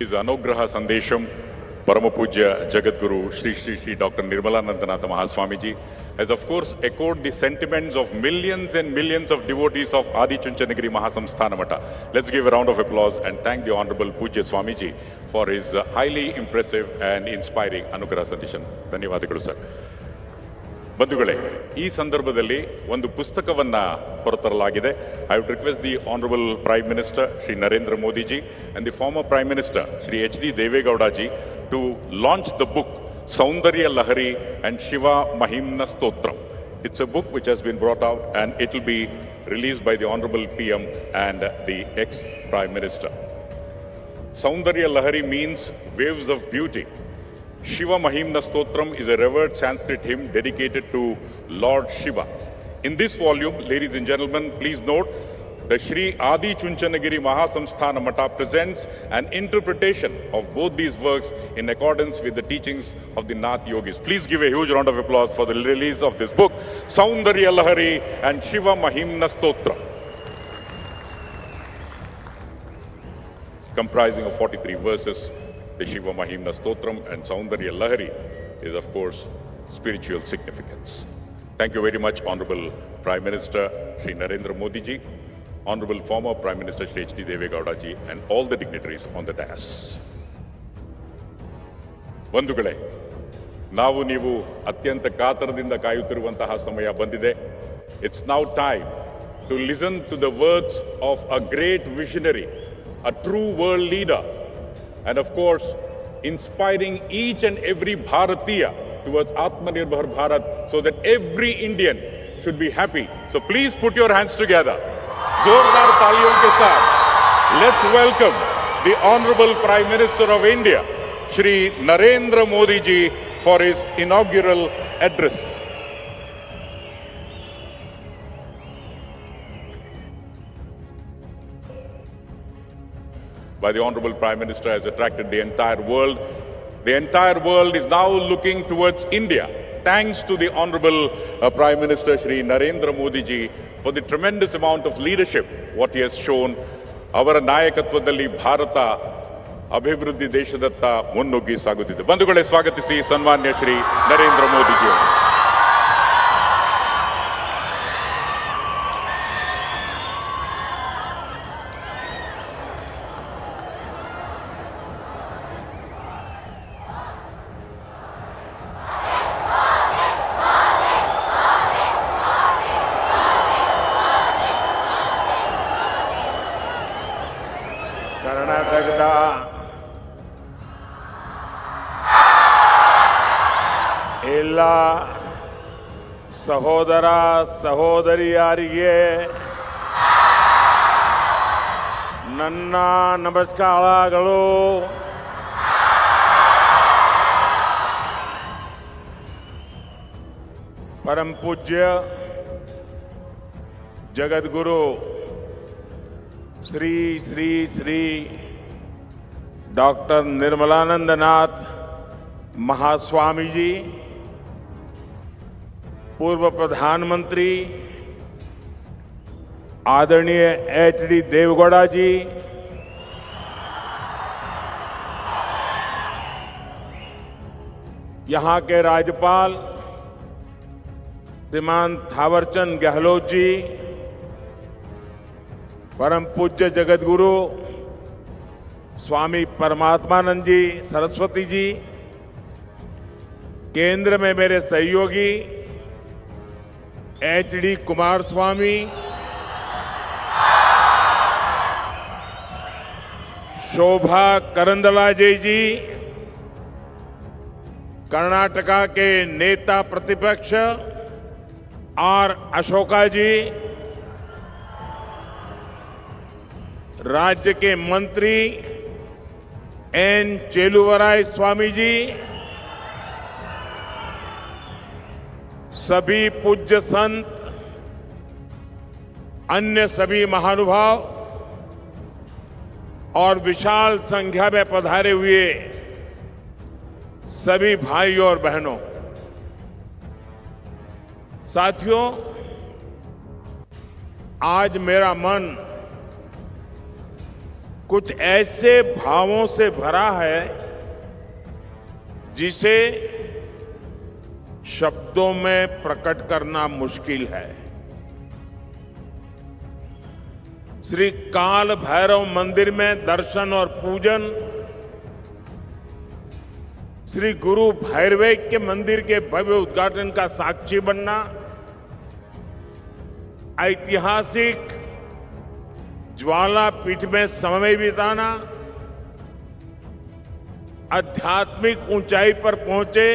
His Anugraha Sandesham, Paramapujya Jagadguru Sri Sri Sri Dr. Nirmalanandanatha Mahaswamiji has of course echoed the sentiments of millions and millions of devotees of Adi Chunchanagiri Mahasamsthana Mata. Let's give a round of applause and thank the Honorable Pujya Swamiji for his highly impressive and inspiring Anugraha Sandesham. ಧನ್ಯವಾದಗಳು sir. ಬಂಧುಗಳೇ, ಈ ಸಂದರ್ಭದಲ್ಲಿ ಒಂದು ಪುಸ್ತಕವನ್ನ ಹೊರತರಲಾಗಿದೆ. I would request the honourable prime minister Shri Narendra Modi ji and the former prime minister Shri H D. Deve Gowda ji to launch the book Saundarya Lahari and Shiva Mahimna Stotra. It's a book which has been brought out and it will be released by the honorable PM and the ex-prime minister. Saundarya Lahari means waves of beauty. Shiva Mahimna Stotram is a revered Sanskrit hymn dedicated to Lord Shiva. In this volume, ladies and gentlemen, please note, the Sri Adi Chunchanagiri Mahasamsthana Mata presents an interpretation of both these works in accordance with the teachings of the Nath Yogis. Please give a huge round of applause for the release of this book, Saundarya Lahari and Shiva Mahimna Stotra, comprising of 43 verses. The Shiva Mahimna Stotram and Saundarya Lahari is, of course, spiritual significance. Thank you very much, Honorable Prime Minister Shri Narendra Modi ji, Honorable former Prime Minister Shri H.D. Devegowda ji, and all the dignitaries on the dais. ಬಂಧುಗಳೇ, ನಾವು ನೀವು ಅತ್ಯಂತ ಕಾತರದಿಂದ ಕಾಯುತ್ತಿರುವಂತಹ ಸಮಯ ಬಂದಿದೆ. It's now time to listen to the words of a great visionary, a true world leader, and of course, inspiring each and every Bharatiya towards Atmanirbhar Bharat so that every Indian should be happy. So please put your hands together. Zordar taaliyon ke saath, let's welcome the Honorable Prime Minister of India, Shri Narendra Modi ji, for his inaugural address. By the Honorable Prime Minister has attracted the entire world. The entire world is now looking towards India, thanks to the Honorable Prime Minister Shri Narendra Modi ji for the tremendous amount of leadership what he has shown. ಅವರ ನಾಯಕತ್ವದಲ್ಲಿ ಭಾರತ ಅಭಿವೃದ್ಧಿ ದೇಶದತ್ತ ಮುನ್ನುಗ್ಗಿ ಸಾಗುತ್ತಿದೆ. ಬಂಧುಗಳೇ, ಸ್ವಾಗತಿಸಿ ಸನ್ಮಾನ್ಯ Shri Narendra Modi G ಅವರು. ಕರ್ನಾಟಕದ ಎಲ್ಲ ಸಹೋದರ ಸಹೋದರಿಯರಿಗೆ ನನ್ನ ನಮಸ್ಕಾರಗಳು. परम पूज्य जगद्गुरु श्री श्री श्री डॉक्टर निर्मलानंदनाथ महास्वामी जी, पूर्व प्रधानमंत्री आदरणीय एच.डी. देवेगौड़ा जी, यहाँ के राज्यपाल श्रीमान थावरचंद गहलोत जी, परम पूज्य जगतगुरु स्वामी परमात्मानंद जी सरस्वती जी, केंद्र में मेरे सहयोगी एच.डी. कुमार स्वामी, शोभा करंदलाजे जी, कर्नाटका के नेता प्रतिपक्ष आर अशोका जी, राज्य के मंत्री एन चेलुवराय स्वामी जी, सभी पूज्य संत, अन्य सभी महानुभाव और विशाल संख्या में पधारे हुए सभी भाइयों और बहनों, साथियों, आज मेरा मन कुछ ऐसे भावों से भरा है जिसे शब्दों में प्रकट करना मुश्किल है। श्री काल भैरव मंदिर में दर्शन और पूजन, श्री गुरु भैरवेक के मंदिर के भव्य उद्घाटन का साक्षी बनना, ऐतिहासिक ज्वाला पीठ में समय बिताना, आध्यात्मिक ऊंचाई पर पहुंचे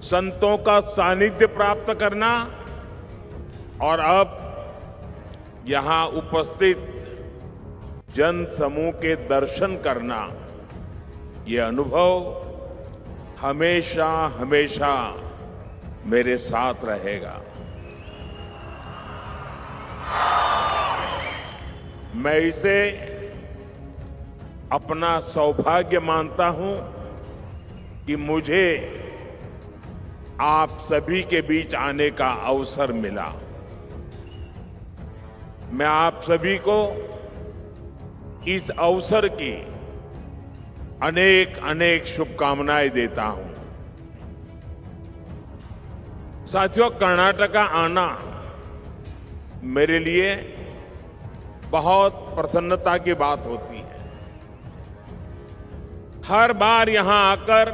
संतों का सानिध्य प्राप्त करना और अब यहां उपस्थित जन समूह के दर्शन करना, ये अनुभव हमेशा हमेशा मेरे साथ रहेगा। मैं इसे अपना सौभाग्य मानता हूं कि मुझे आप सभी के बीच आने का अवसर मिला। मैं आप सभी को इस अवसर की अनेक अनेक शुभकामनाएं देता हूं। साथियों, कर्नाटका आना मेरे लिए बहुत प्रसन्नता की बात होती है। हर बार यहां आकर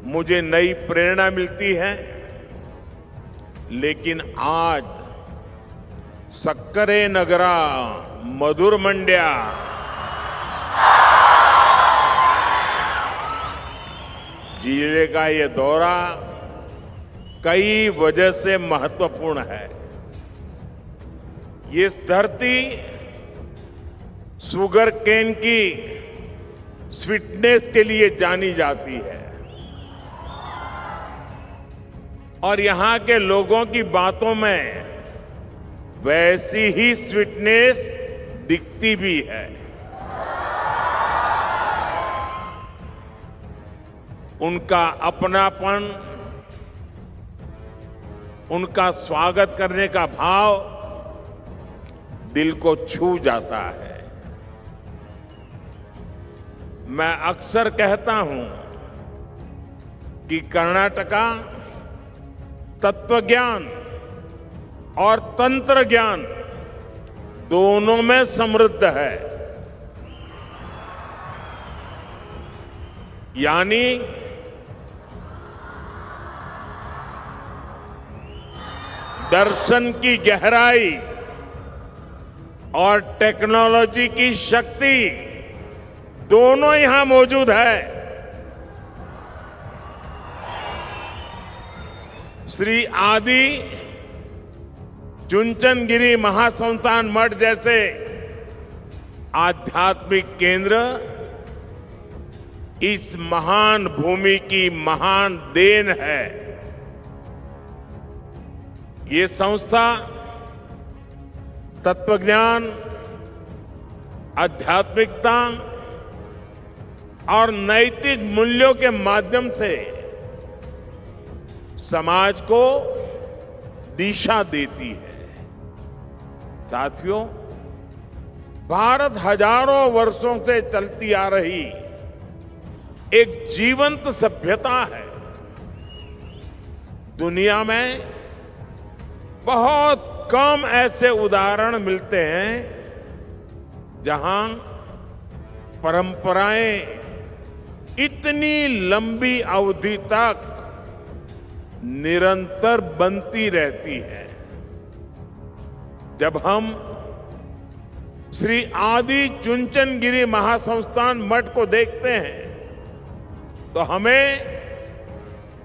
मुझे नई प्रेरणा मिलती है, लेकिन आज सक्करे नगरा मधुर मंड्या जिले का ये दौरा कई वजह से महत्वपूर्ण है। ये धरती शुगर केन की स्वीटनेस के लिए जानी जाती है और यहां के लोगों की बातों में वैसी ही स्वीटनेस दिखती भी है। उनका अपनापन, उनका स्वागत करने का भाव दिल को छू जाता है। मैं अक्सर कहता हूं कि कर्नाटका तत्वज्ञान और तंत्र ज्ञान दोनों में समृद्ध है। यानी दर्शन की गहराई और टेक्नोलॉजी की शक्ति दोनों यहां मौजूद है। श्री आदि चुंचनगिरी महासंस्थान मठ जैसे आध्यात्मिक केंद्र इस महान भूमि की महान देन है। ये संस्था तत्वज्ञान, आध्यात्मिकता और नैतिक मूल्यों के माध्यम से समाज को दिशा देती है। साथियों, भारत हजारों वर्षों से चलती आ रही एक जीवंत सभ्यता है। दुनिया में बहुत कम ऐसे उदाहरण मिलते हैं जहां परंपराएं इतनी लंबी अवधि तक निरंतर बनती रहती है। जब हम श्री आदि चुंचनगिरी महासंस्थान मठ को देखते हैं तो हमें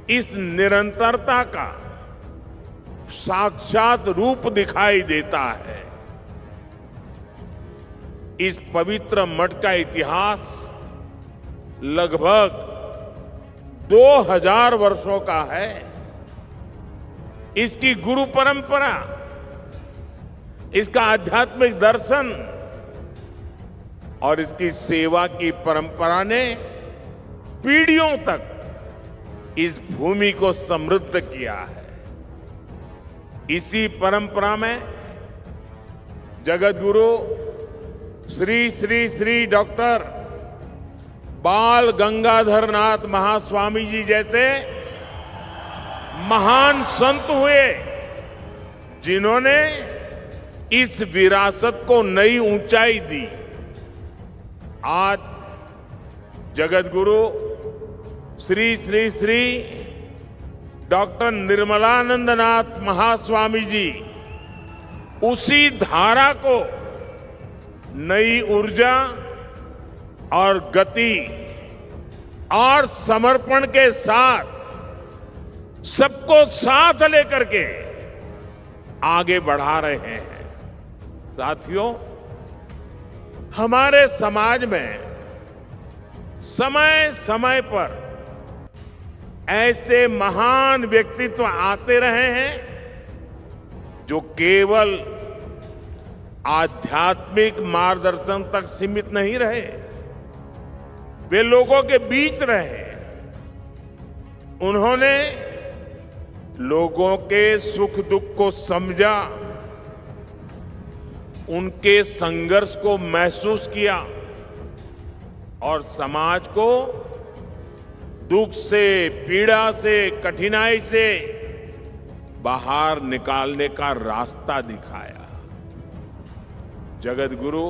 इस निरंतरता का साक्षात रूप दिखाई देता है। इस पवित्र मठ का इतिहास लगभग 2000 वर्षों का है। इसकी गुरु परंपरा, इसका आध्यात्मिक दर्शन और इसकी सेवा की परंपरा ने पीढ़ियों तक इस भूमि को समृद्ध किया है। इसी परंपरा में जगत गुरु श्री श्री श्री डॉक्टर बाल गंगाधर नाथ महास्वामी जी जैसे महान संत हुए, जिन्होंने इस विरासत को नई ऊंचाई दी। आज जगत गुरु श्री श्री श्री डॉक्टर निर्मलानंद नाथ महास्वामी जी उसी धारा को नई ऊर्जा और गति और समर्पण के साथ सबको साथ लेकर के आगे बढ़ा रहे हैं। साथियों, हमारे समाज में समय समय पर ऐसे महान व्यक्तित्व आते रहे हैं जो केवल आध्यात्मिक मार्गदर्शन तक सीमित नहीं रहे, वे लोगों के बीच रहे। उन्होंने लोगों के सुख दुख को समझा, उनके संघर्ष को महसूस किया और समाज को दुख से, पीड़ा से, कठिनाई से बाहर निकालने का रास्ता दिखाया। जगत गुरु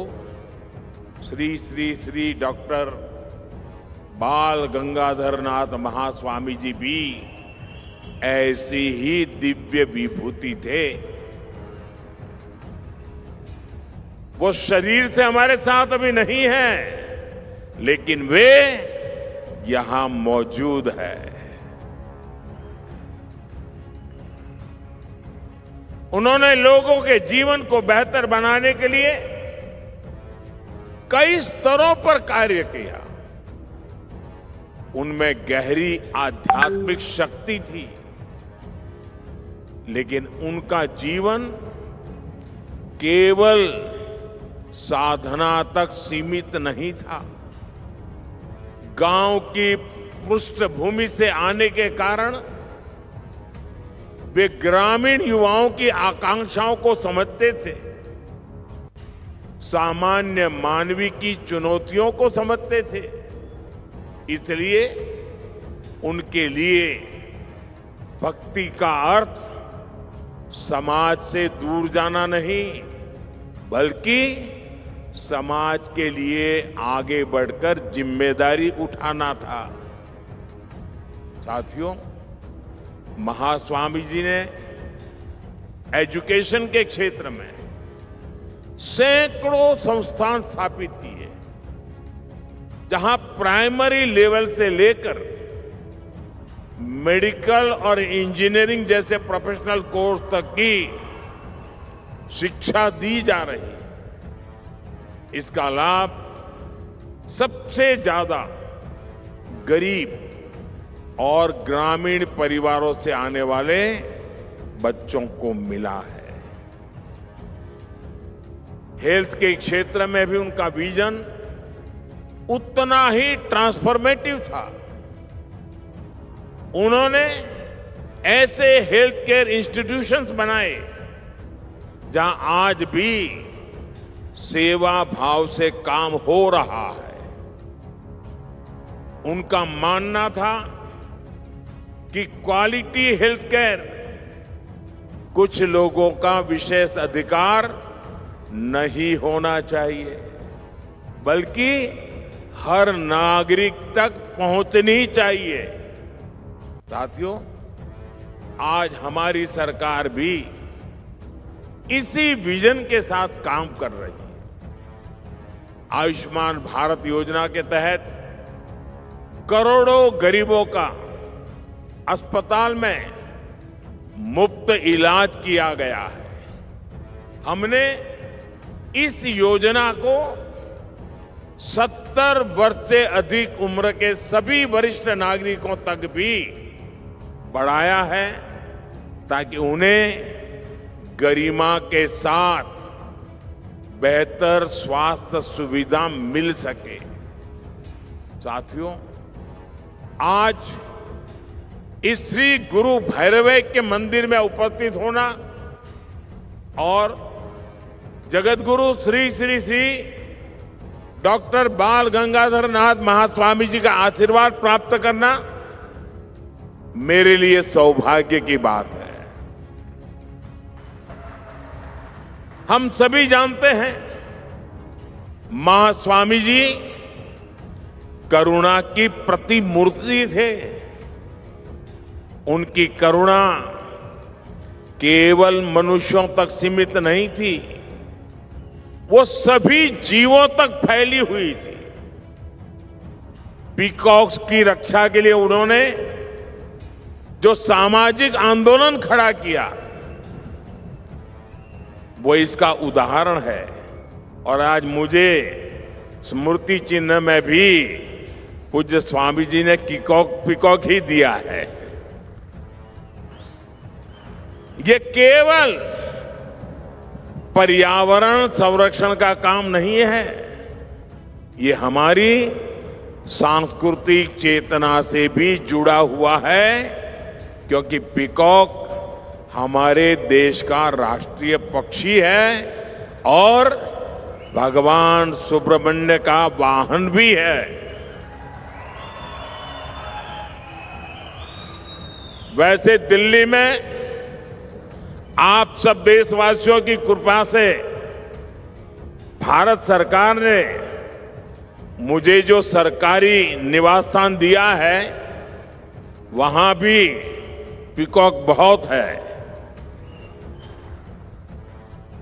श्री श्री श्री डॉक्टर बाल गंगाधर नाथ महास्वामी जी भी ऐसी ही दिव्य विभूति थे। वो शरीर से हमारे साथ अभी नहीं है, लेकिन वे यहां मौजूद है। उन्होंने लोगों के जीवन को बेहतर बनाने के लिए कई स्तरों पर कार्य किया। उनमें गहरी आध्यात्मिक शक्ति थी, लेकिन उनका जीवन केवल साधना तक सीमित नहीं था। गांव की पृष्ठभूमि से आने के कारण वे ग्रामीण युवाओं की आकांक्षाओं को समझते थे, सामान्य मानवी की चुनौतियों को समझते थे। इसलिए उनके लिए भक्ति का अर्थ समाज से दूर जाना नहीं, बल्कि समाज के लिए आगे बढ़कर जिम्मेदारी उठाना था। साथियों, महास्वामी जी ने एजुकेशन के क्षेत्र में सैकड़ों संस्थान स्थापित किए, जहां प्राइमरी लेवल से लेकर मेडिकल और इंजीनियरिंग जैसे प्रोफेशनल कोर्स तक की शिक्षा दी जा रही। इसका लाभ सबसे ज्यादा गरीब और ग्रामीण परिवारों से आने वाले बच्चों को मिला है। हेल्थ के क्षेत्र में भी उनका विजन उतना ही ट्रांसफॉर्मेटिव था। उन्होंने ऐसे हेल्थ केयर इंस्टीट्यूशंस बनाए जहां आज भी सेवा भाव से काम हो रहा है। उनका मानना था कि क्वालिटी हेल्थ केयर कुछ लोगों का विशेष अधिकार नहीं होना चाहिए, बल्कि हर नागरिक तक पहुंचनी चाहिए। साथियों, आज हमारी सरकार भी इसी विजन के साथ काम कर रही है। आयुष्मान भारत योजना के तहत करोड़ों गरीबों का अस्पताल में मुफ्त इलाज किया गया है। हमने इस योजना को 70 वर्ष से अधिक उम्र के सभी वरिष्ठ नागरिकों तक भी बढ़ाया है, ताकि उन्हें गरिमा के साथ बेहतर स्वास्थ्य सुविधा मिल सके। साथियों, आज इस श्री गुरु भैरवैक्य के मंदिर में उपस्थित होना और जगत गुरु श्री श्री श्री डॉक्टर बाल गंगाधर नाथ महास्वामी जी का आशीर्वाद प्राप्त करना मेरे लिए सौभाग्य की बात है। हम सभी जानते हैं महास्वामी जी करुणा की प्रतिमूर्ति थे। उनकी करुणा केवल मनुष्यों तक सीमित नहीं थी, वो सभी जीवों तक फैली हुई थी। पीकॉक्स की रक्षा के लिए उन्होंने जो सामाजिक आंदोलन खड़ा किया वो इसका उदाहरण है। और आज मुझे स्मृति चिन्ह में भी पूज्य स्वामी जी ने पीकॉक ही दिया है। ये केवल पर्यावरण संरक्षण का काम नहीं है, ये हमारी सांस्कृतिक चेतना से भी जुड़ा हुआ है, क्योंकि पीकॉक हमारे देश का राष्ट्रीय पक्षी है और भगवान सुब्रमण्य का वाहन भी है। वैसे दिल्ली में आप सब देशवासियों की कृपा से भारत सरकार ने मुझे जो सरकारी निवास स्थान दिया है वहां भी पीकॉक बहुत है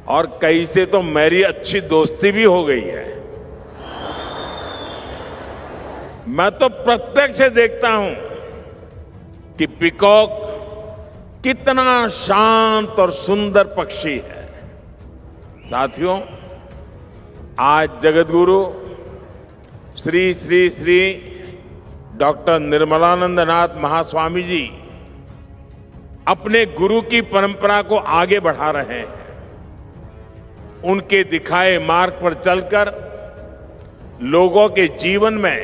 और कई से तो मेरी अच्छी दोस्ती भी हो गई है। मैं तो प्रत्यक्ष से देखता हूं कि पीकॉक कितना शांत और सुंदर पक्षी है। साथियों, आज जगतगुरु श्री श्री श्री डॉक्टर निर्मलानंद नाथ महास्वामी जी अपने गुरु की परंपरा को आगे बढ़ा रहे हैं। उनके दिखाए मार्ग पर चलकर लोगों के जीवन में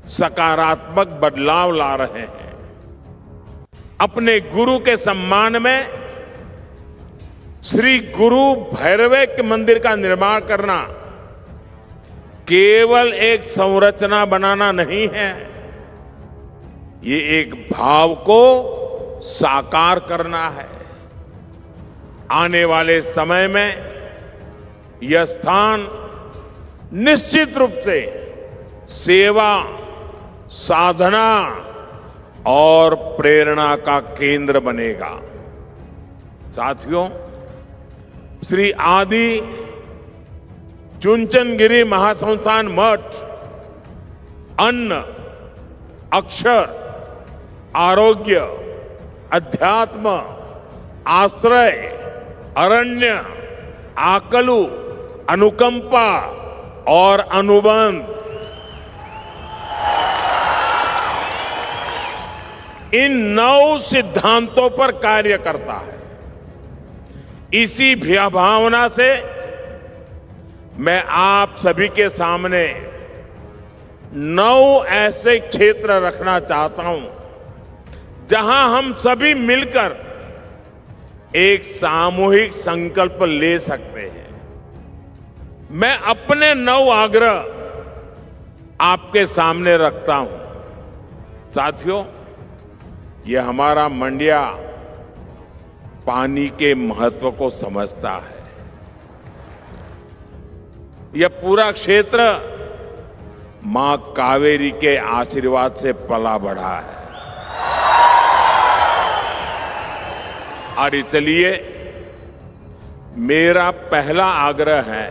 सकारात्मक बदलाव ला रहे हैं। अपने गुरु के सम्मान में श्री गुरु भैरवैक्य मंदिर का निर्माण करना केवल एक संरचना बनाना नहीं है, ये एक भाव को साकार करना है। आने वाले समय में यह स्थान निश्चित रूप से सेवा, साधना और प्रेरणा का केंद्र बनेगा। साथियों, श्री आदि चुनचनगिरी महासंस्थान मठ अन्न, अक्षर, आरोग्य, अध्यात्म, आश्रय, अरण्य, आकलु, अनुकंपा और अनुबंध, इन 9 सिद्धांतों पर कार्य करता है। इसी भावना से मैं आप सभी के सामने 9 ऐसे क्षेत्र रखना चाहता हूं जहां हम सभी मिलकर एक सामूहिक संकल्प ले सकते हैं। मैं अपने 9 आग्रह आपके सामने रखता हूं। साथियों, यह हमारा मंडिया पानी के महत्व को समझता है। यह पूरा क्षेत्र मां कावेरी के आशीर्वाद से पला बढ़ा है और इसलिए मेरा पहला आग्रह है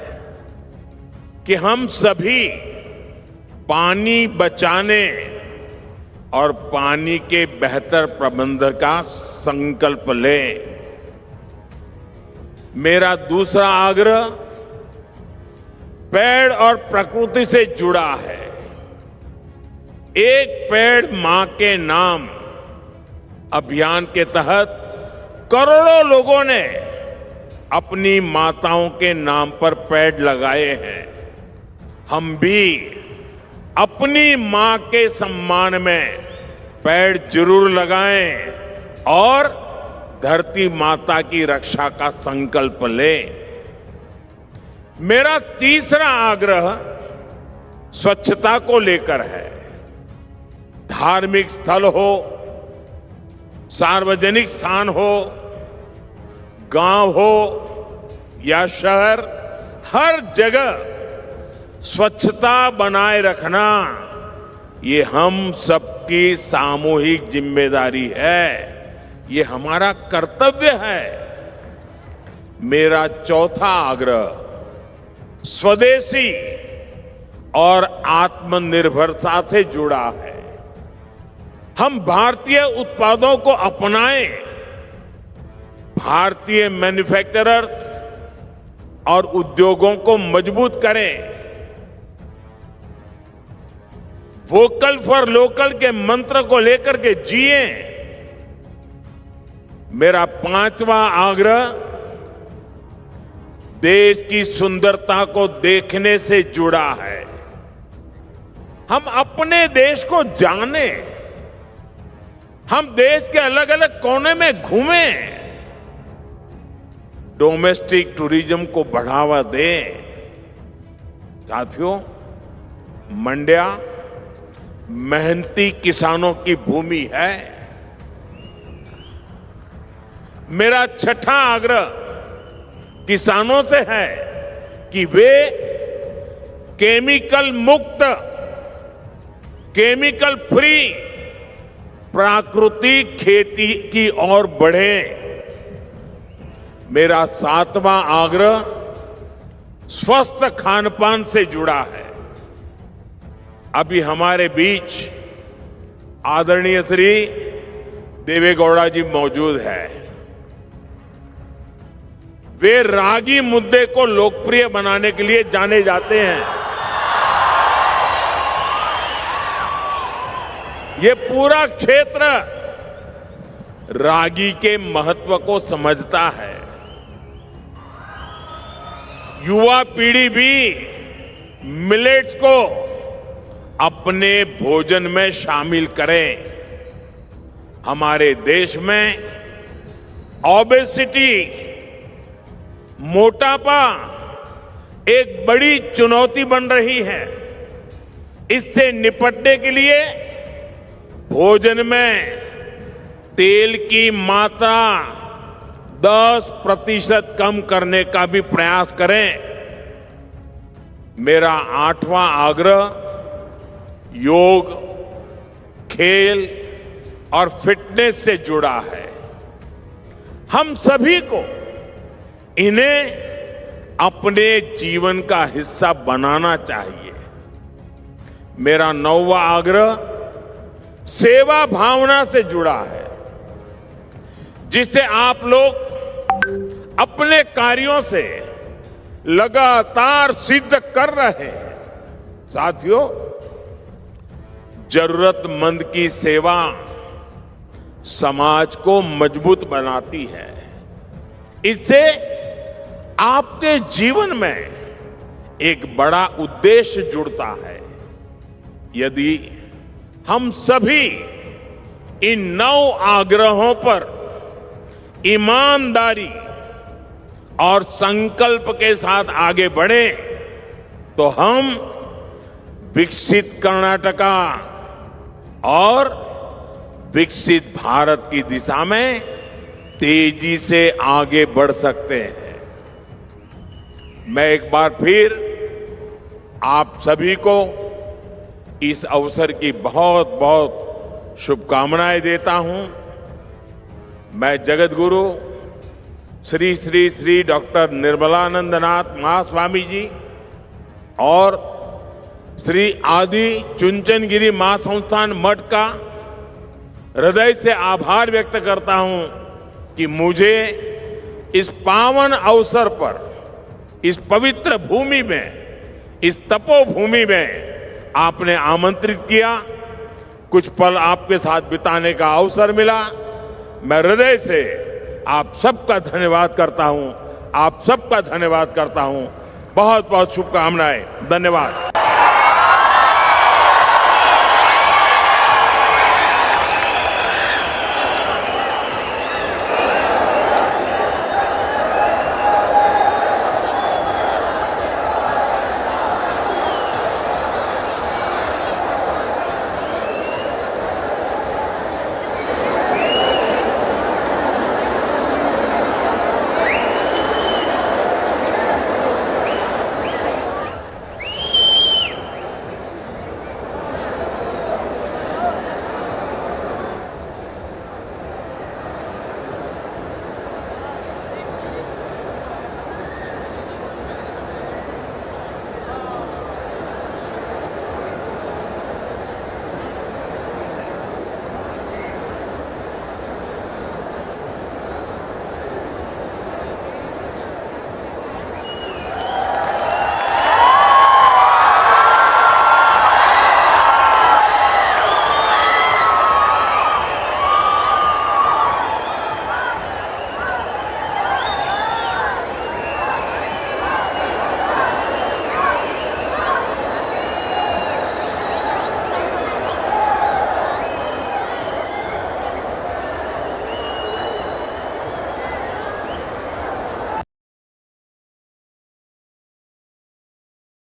कि हम सभी पानी बचाने और पानी के बेहतर प्रबंधन का संकल्प लें। मेरा दूसरा आग्रह पेड़ और प्रकृति से जुड़ा है। एक पेड़ मां के नाम अभियान के तहत करोड़ों लोगों ने अपनी माताओं के नाम पर पेड़ लगाए हैं। हम भी अपनी मां के सम्मान में पेड़ जरूर लगाएं और धरती माता की रक्षा का संकल्प लें। मेरा तीसरा आग्रह स्वच्छता को लेकर है, धार्मिक स्थल हो, सार्वजनिक स्थान हो, गांव हो या शहर, हर जगह स्वच्छता बनाए रखना ये हम सबकी सामूहिक जिम्मेदारी है, ये हमारा कर्तव्य है। मेरा चौथा आग्रह स्वदेशी और आत्मनिर्भरता से जुड़ा है। हम भारतीय उत्पादों को अपनाएं, भारतीय मैन्युफैक्चरर्स और उद्योगों को मजबूत करें, वोकल फॉर लोकल के मंत्र को लेकर के जिए। मेरा पांचवा आग्रह देश की सुंदरता को देखने से जुड़ा है। हम अपने देश को जानें, हम देश के अलग अलग कोने में घूमें, डोमेस्टिक टूरिज्म को बढ़ावा दें। साथियों, मंड्या मेहनती किसानों की भूमि है। मेरा छठा आग्रह किसानों से है कि वे केमिकल मुक्त, केमिकल फ्री प्राकृतिक खेती की ओर बढ़ें। मेरा सातवां आग्रह स्वस्थ खानपान से जुड़ा है। अभी हमारे बीच आदरणीय श्री देवेगौड़ा जी मौजूद है। वे रागी मुद्दे को लोकप्रिय बनाने के लिए जाने जाते हैं। ये पूरा क्षेत्र रागी के महत्व को समझता है। युवा पीढ़ी भी मिलेट्स को अपने भोजन में शामिल करें। हमारे देश में ओबेसिटी, मोटापा एक बड़ी चुनौती बन रही है। इससे निपटने के लिए भोजन में तेल की मात्रा 10% कम करने का भी प्रयास करें। मेरा आठवां आग्रह योग, खेल और फिटनेस से जुड़ा है। हम सभी को इन्हें अपने जीवन का हिस्सा बनाना चाहिए। मेरा नौवां आग्रह सेवा भावना से जुड़ा है, जिसे आप लोग अपने कार्यों से लगातार सिद्ध कर रहे हैं। साथियों, जरूरतमंद की सेवा समाज को मजबूत बनाती है। इससे आपके जीवन में एक बड़ा उद्देश्य जुड़ता है। यदि हम सभी इन 9 आग्रहों पर ईमानदारी और संकल्प के साथ आगे बढ़े तो हम विकसित कर्नाटका और विकसित भारत की दिशा में तेजी से आगे बढ़ सकते हैं। मैं एक बार फिर आप सभी को इस अवसर की बहुत बहुत शुभकामनाएं देता हूं। मैं जगत गुरु श्री श्री श्री डॉक्टर निर्मलानंदनाथ महास्वामी जी और श्री आदि चुनचनगिरी महासंस्थान मठ का हृदय से आभार व्यक्त करता हूं कि मुझे इस पावन अवसर पर, इस पवित्र भूमि में, इस तपोभूमि में आपने आमंत्रित किया, कुछ पल आपके साथ बिताने का अवसर मिला। मैं हृदय से आप सबका धन्यवाद करता हूं, आप सबका धन्यवाद करता हूं। बहुत बहुत शुभकामनाएं। धन्यवाद।